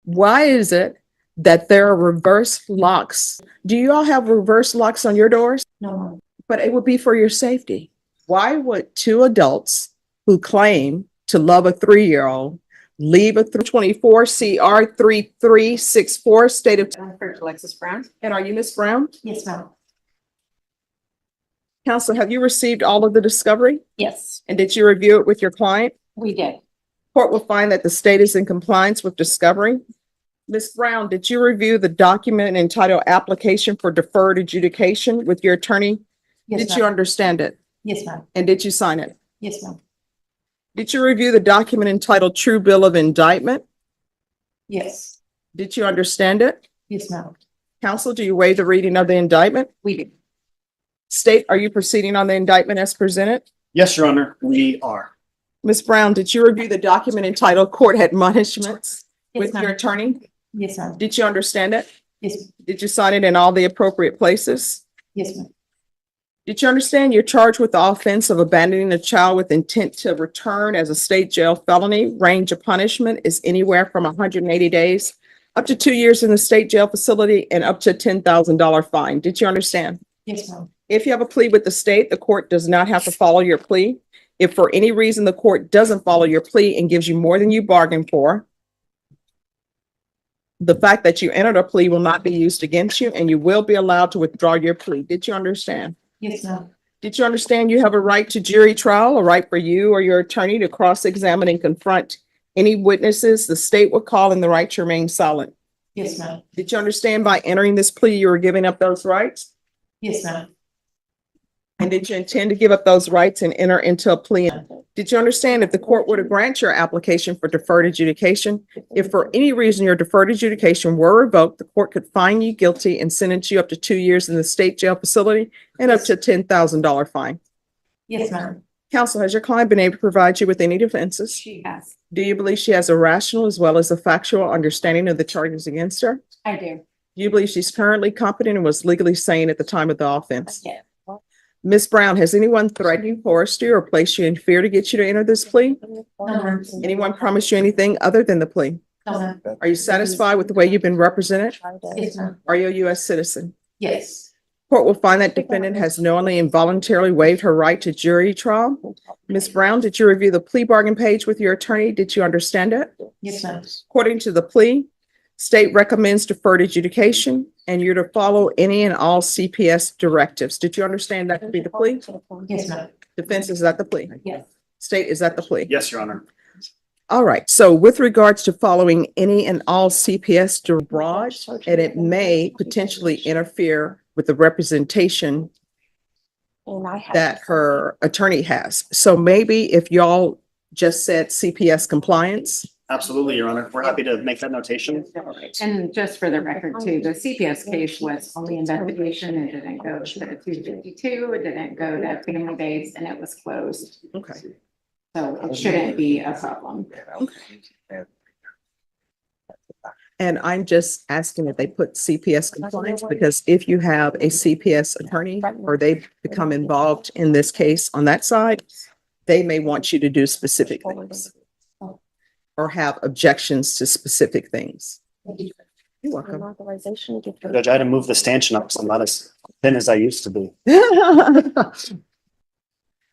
Why is it that there are reverse locks? Do you all have reverse locks on your doors? No, But it would be for your safety. Why would two adults who claim to love a 3-year-old leave a 24 CR 3364 state of? for Alexis Brown. And are you Miss Brown? Yes, ma'am. Counsel, have you received all of the discovery? Yes, And did you review it with your client? we did. Court will find that the state is in compliance with discovery. Ms. Brown, did you review the document entitled Application for Deferred Adjudication with your attorney? Yes, Did you ma'am. understand it? Yes, ma'am. And did you sign it? Yes, ma'am. Did you review the document entitled True Bill of Indictment? Yes. Did you understand it? Yes, ma'am. Counsel, do you waive the reading of the indictment? We did. State, are you proceeding on the indictment as presented? Yes, Your Honor, we are. Ms. Brown, did you review the document entitled Court Admonishments Yes, with your ma'am. attorney? Yes, ma'am. Did you understand it? Yes, Did you sign it in all the appropriate places? yes, ma'am. Did you understand you're charged with the offense of abandoning a child with intent to return as a state jail felony? Range of punishment is anywhere from 180 days up to 2 years in the state jail facility and up to a $10,000 fine. Did you understand? Yes, ma'am. If you have a plea with the state, the court does not have to follow your plea. If for any reason the court doesn't follow your plea and gives you more than you bargained for, the fact that you entered a plea will not be used against you and you will be allowed to withdraw your plea. Did you understand? Yes, ma'am. Did you understand you have a right to jury trial, a right for you or your attorney to cross-examine and confront any witnesses the state would call and the right to remain silent? Yes, ma'am. Did you understand by entering this plea, you were giving up those rights? Yes, ma'am. And did you intend to give up those rights and enter into a plea? Did you understand if the court were to grant your application for deferred adjudication, if for any reason your deferred adjudication were revoked, the court could find you guilty and sentence you up to 2 years in the state jail facility and up to a $10,000 fine? Yes, ma'am. Counsel, has your client been able to provide you with any defenses? She has. Do you believe she has a rational as well as a factual understanding of the charges against her? I do. Do you believe she's currently competent and was legally sane at the time of the offense? Yes. Ms. Brown, has anyone threatened you, coerced you, or placed you in fear to get you to enter this plea? No, ma'am. Anyone promised you anything other than the plea? No, ma'am. Are you satisfied with the way you've been represented? Yes, ma'am. Are you a U.S. citizen? Yes. Court will find that defendant has knowingly and voluntarily waived her right to jury trial. Ms. Brown, did you review the plea bargain page with your attorney? Did you understand it? Yes, ma'am. According to the plea, state recommends deferred adjudication and you're to follow any and all CPS directives. Did you understand that to be the plea? Yes, ma'am. Defense, is that the plea? Yes. State, is that the plea? Yes, Your Honor. All right. So with regards to following any and all CPS broad, and it may potentially interfere with the representation that her attorney has. So maybe if y'all just said CPS compliance. Absolutely, Your Honor. We're happy to make that notation. And just for the record too, the CPS case was only investigation. It didn't go to the 252, it didn't go to family base, and it was closed. Okay. So it shouldn't be a problem. And I'm just asking if they put CPS compliance, because if you have a CPS attorney or they become involved in this case on that side, they may want you to do specific things or have objections to specific things. You're welcome. Judge, I had to move the stanchion up, so I'm not as thin as I used to be.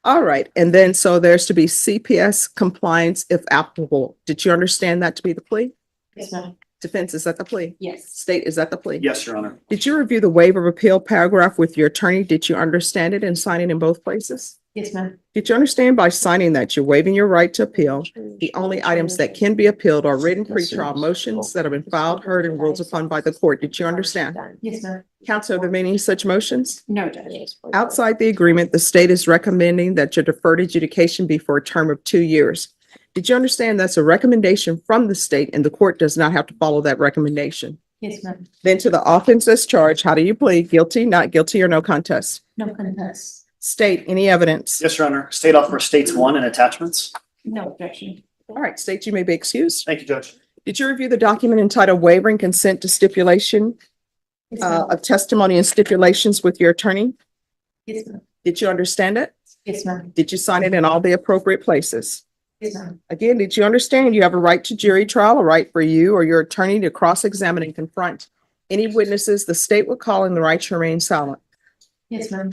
All right. And then, so there's to be CPS compliance if applicable. Did you understand that to be the plea? Yes, ma'am. Defense, is that the plea? Yes. State, is that the plea? Yes, Your Honor. Did you review the waiver of appeal paragraph with your attorney? Did you understand it and sign it in both places? Yes, ma'am. Did you understand by signing that you're waiving your right to appeal? The only items that can be appealed are written pretrial motions that have been filed, heard, and ruled upon by the court. Did you understand? Yes, ma'am. Counsel, are there any such motions? No, Judge. Outside the agreement, the state is recommending that your deferred adjudication be for a term of 2 years. Did you understand that's a recommendation from the state and the court does not have to follow that recommendation? Yes, ma'am. Then to the offense as charged, how do you plead? Guilty, not guilty, or no contest? No contest. State, any evidence? Yes, Your Honor. State offer states 1 and attachments. No objection. All right, state, you may be excused. Thank you, Judge. Did you review the document entitled Wavering Consent to Stipulation Yes, ma'am. of Testimony and Stipulations with your attorney? Yes, ma'am. Did you understand it? Yes, ma'am. Did you sign it in all the appropriate places? Yes, ma'am. Again, did you understand you have a right to jury trial, a right for you or your attorney to cross-examine and confront any witnesses the state would call in the right to remain silent? Yes, ma'am.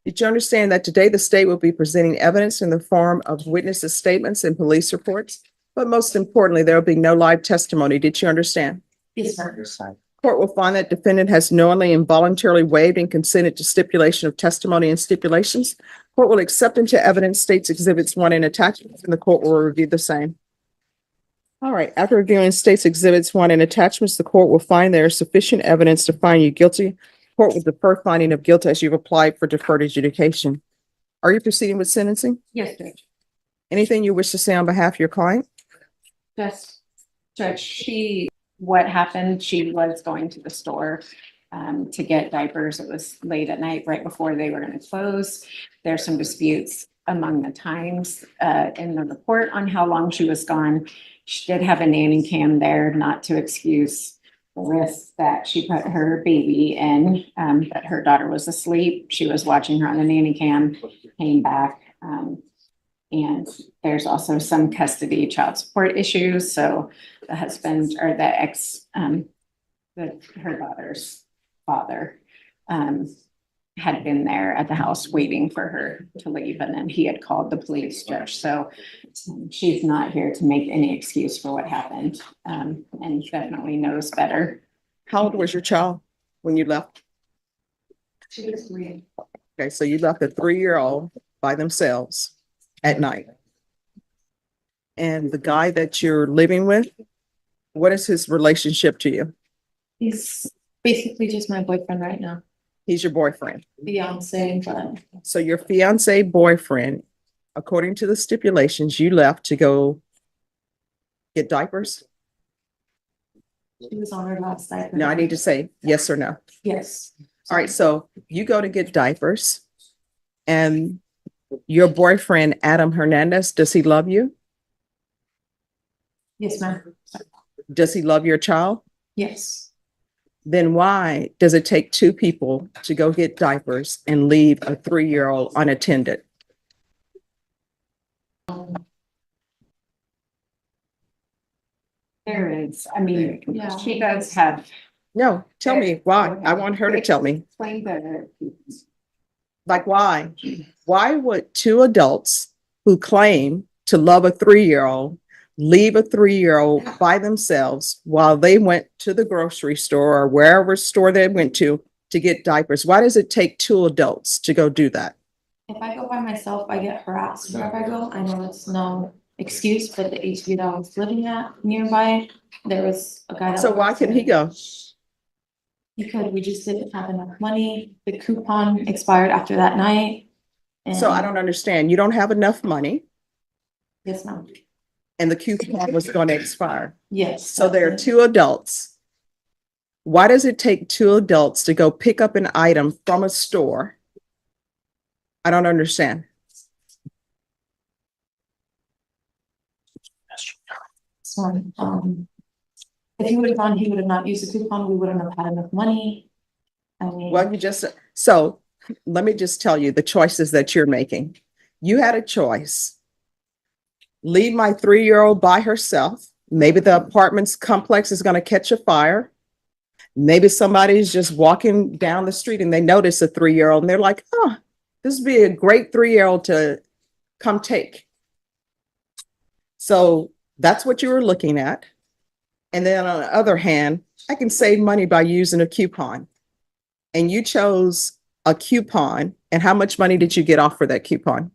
Did you understand that today the state will be presenting evidence in the form of witnesses' statements and police reports? But most importantly, there will be no live testimony. Did you understand? Yes, ma'am. Court will find that defendant has knowingly and voluntarily waived and consented to stipulation of testimony and stipulations. Court will accept into evidence states exhibits 1 and attachments, and the court will review the same. All right, after reviewing states exhibits 1 and attachments, the court will find there is sufficient evidence to find you guilty. Court will defer finding of guilt as you've applied for deferred adjudication. Are you proceeding with sentencing? Yes, Judge. Anything you wish to say on behalf of your client? Just, Judge, what happened, she was going to the store to get diapers. It was late at night, right before they were gonna close. There's some disputes among the times in the report on how long she was gone. She did have a nanny cam there, not to excuse the risk that she put her baby in, but her daughter was asleep. She was watching her on the nanny cam, came back. And there's also some custody child support issues, so the husband or the ex, her daughter's father, had been there at the house waiting for her to leave, and then he had called the police, Judge, so she's not here to make any excuse for what happened, and definitely knows better. How old was your child when you left? She was 3. Okay, so you left a 3-year-old by themselves at night. And the guy that you're living with, what is his relationship to you? He's basically just my boyfriend right now. He's your boyfriend. Fiance, but So your fiance boyfriend, according to the stipulations, you left to go get diapers? she was on her last diaper. No, I need to say yes or no. Yes. All right, so you go to get diapers and your boyfriend, Adam Hernandez, does he love you? Yes, ma'am. Does he love your child? Yes. Then why does it take 2 people to go get diapers and leave a 3-year-old unattended? There is, I mean, Yeah. she does have. No, tell me why. I want her to tell me. Explain the. Like why? Why would 2 adults who claim to love a 3-year-old leave a 3-year-old by themselves while they went to the grocery store or wherever store they went to get diapers? Why does it take 2 adults to go do that? If I go by myself, I get harassed wherever I go. I know it's no excuse, but the HB that I was living at nearby, there was a guy that. So why works couldn't he there. go? Because we just didn't have enough money. The coupon expired after that night. So I and- don't understand. You don't have enough money Yes, ma'am. and the coupon was going to expire. Yes. So there are that's it. 2 adults. Why does it take 2 adults to go pick up an item from a store? I don't understand. So, if he would have gone, he would have not used the coupon. We wouldn't have had enough money. I mean. Well, so let me just tell you the choices that you're making. You had a choice. Leave my 3-year-old by herself. Maybe the apartment's complex is going to catch a fire. Maybe somebody's just walking down the street and they notice a 3-year-old and they're like, oh, this would be a great 3-year-old to come take. So that's what you were looking at. And then on the other hand, I can save money by using a coupon. And you chose a coupon. And how much money did you get off for that coupon?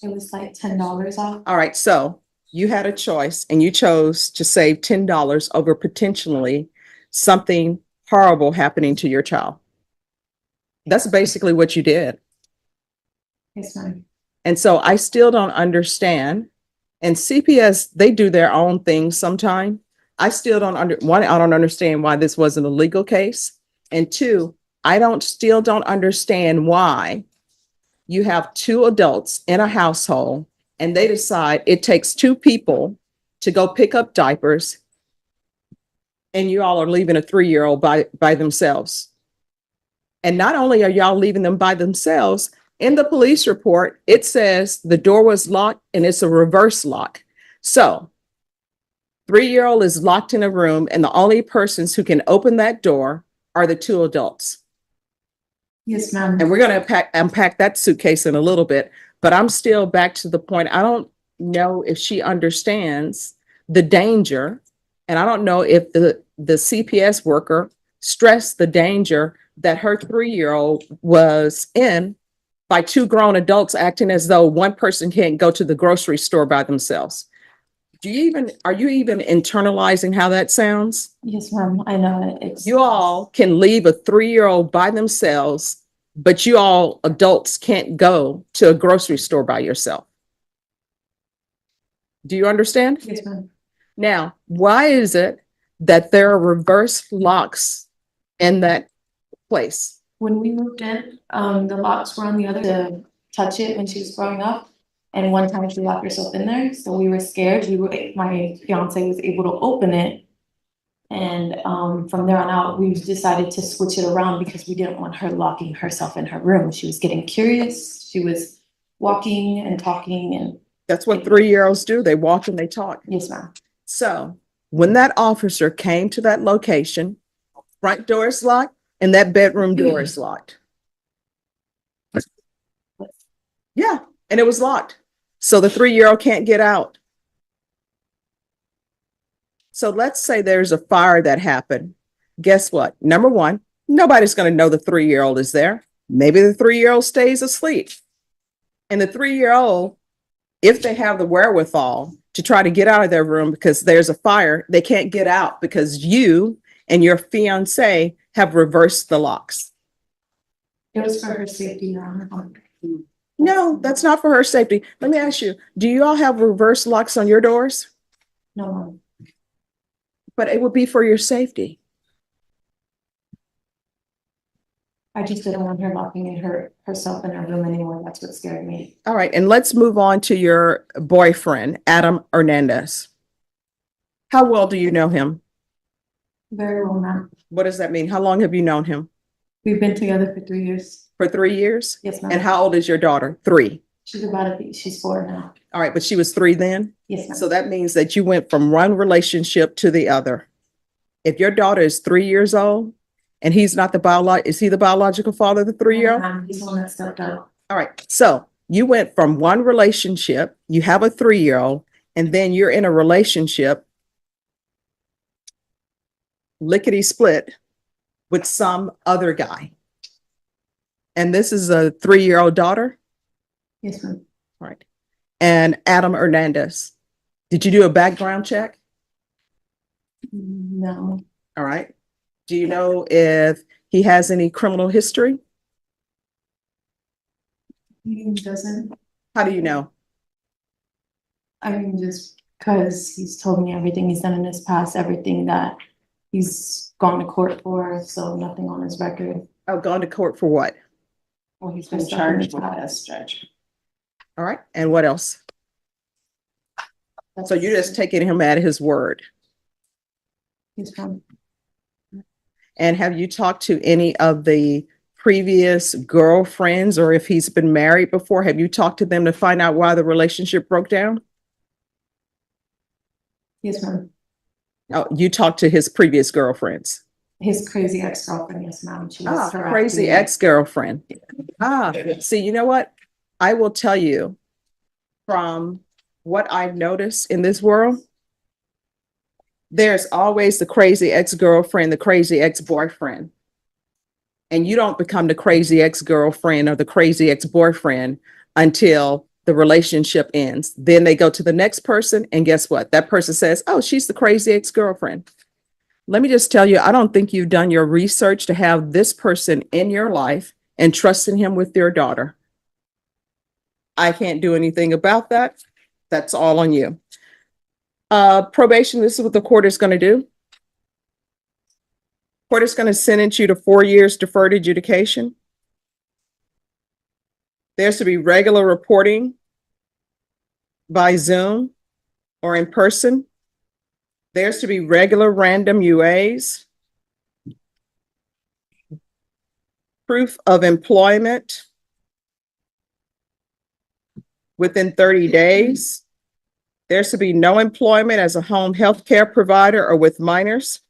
It was like $10 off. All right, so you had a choice and you chose to save $10 over potentially something horrible happening to your child. That's basically what you did. Yes, ma'am. And so I still don't understand. And CPS, they do their own things sometime. I still don't I don't understand why this wasn't a legal case. And 2, I still don't understand why you have 2 adults in a household and they decide it takes 2 people to go pick up diapers and you all are leaving a 3-year-old by themselves. And not only are y'all leaving them by themselves, in the police report, it says the door was locked and it's a reverse lock. So 3-year-old is locked in a room and the only persons who can open that door are the two adults. Yes, ma'am. And we're going to unpack that suitcase in a little bit, but I'm still back to the point. I don't know if she understands the danger. And I don't know if the CPS worker stressed the danger that her 3-year-old was in by two grown adults acting as though one person can't go to the grocery store by themselves. Are you even internalizing how that sounds? Yes, ma'am. I know it's. You all can leave a 3-year-old by themselves, but you all adults can't go to a grocery store by yourself. Do you understand? Yes, ma'am. Now, why is it that there are reverse locks in that place? When we moved in, the locks were on the other to touch it when she was growing up. And one time she locked herself in there, so we were scared. My fiance was able to open it. And from there on out, we decided to switch it around because we didn't want her locking herself in her room. She was getting curious. She was walking and talking and That's what 3-year-olds do. They walk and they talk. yes, ma'am. So when that officer came to that location, front door is locked and that bedroom door is locked. Yeah, and it was locked. So the 3-year-old can't get out. So let's say there's a fire that happened. Guess what? Number one, nobody's going to know the 3-year-old is there. Maybe the 3-year-old stays asleep. And the 3-year-old, if they have the wherewithal to try to get out of their room because there's a fire, they can't get out because you and your fiance have reversed the locks. It was for her safety, Your Honor. No, that's not for her safety. Let me ask you, do you all have reverse locks on your doors? No, ma'am. But it would be for your safety. I just didn't want her locking in herself in her room anymore. That's what scared me. All right, and let's move on to your boyfriend, Adam Hernandez. How well do you know him? Very well, ma'am. What does that mean? How long have you known him? We've been together for 3 years. For 3 years? Yes, And ma'am. how old is your daughter? 3. She's 4 now. All right, but she was 3 then? Yes, ma'am. So that means that you went from one relationship to the other. If your daughter is 3 years old and he's not is he the biological father of the 3-year-old? He's the one that stepped out. All right, so you went from one relationship, you have a 3-year-old, and then you're in a relationship, lickety split, with some other guy. And this is a 3-year-old daughter? Yes, ma'am. Right. And Adam Hernandez, did you do a background check? No, All right. Do you know if he has any criminal history? he doesn't. How do you know? I mean, just because he's told me everything he's done in his past, everything that he's gone to court for, so nothing on his record. Oh, gone to court for what? Or he's Been been charged with this, Judge. All right. And what else? So you're just taking him at his word. He's from. And have you talked to any of the previous girlfriends, or if he's been married before, have you talked to them to find out why the relationship broke down? Yes, ma'am. Oh, you talked to his previous girlfriends. His crazy ex-girlfriend, yes, ma'am. She was harassing Crazy me. ex-girlfriend. See, you know what? I will tell you from what I've noticed in this world, there's always the crazy ex-girlfriend, the crazy ex-boyfriend. And you don't become the crazy ex-girlfriend or the crazy ex-boyfriend until the relationship ends. Then they go to the next person, and guess what? That person says, oh, she's the crazy ex-girlfriend. Let me just tell you, I don't think you've done your research to have this person in your life and trusting him with your daughter. I can't do anything about that. That's all on you. Probation, this is what the court is going to do. Court is going to sentence you to 4 years deferred adjudication. There's to be regular reporting by Zoom or in person. There's to be regular random UAs. Proof of employment within 30 days. There's to be no employment as a home health care provider or with minors.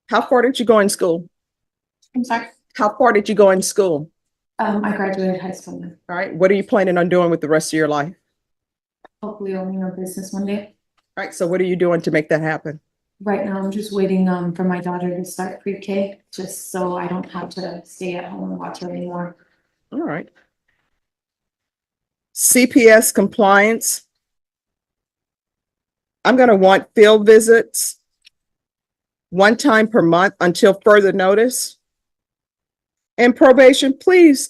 How far did you go in school? I'm sorry. How far did you go in school? I graduated high school now. All right. What are you planning on doing with the rest of your life? Hopefully owning a business one day. All right. So what are you doing to make that happen? Right now, I'm just waiting for my daughter to start pre-K, just so I don't have to stay at home and watch her anymore. All right. CPS compliance. I'm going to want field visits one time per month until further notice. And probation, please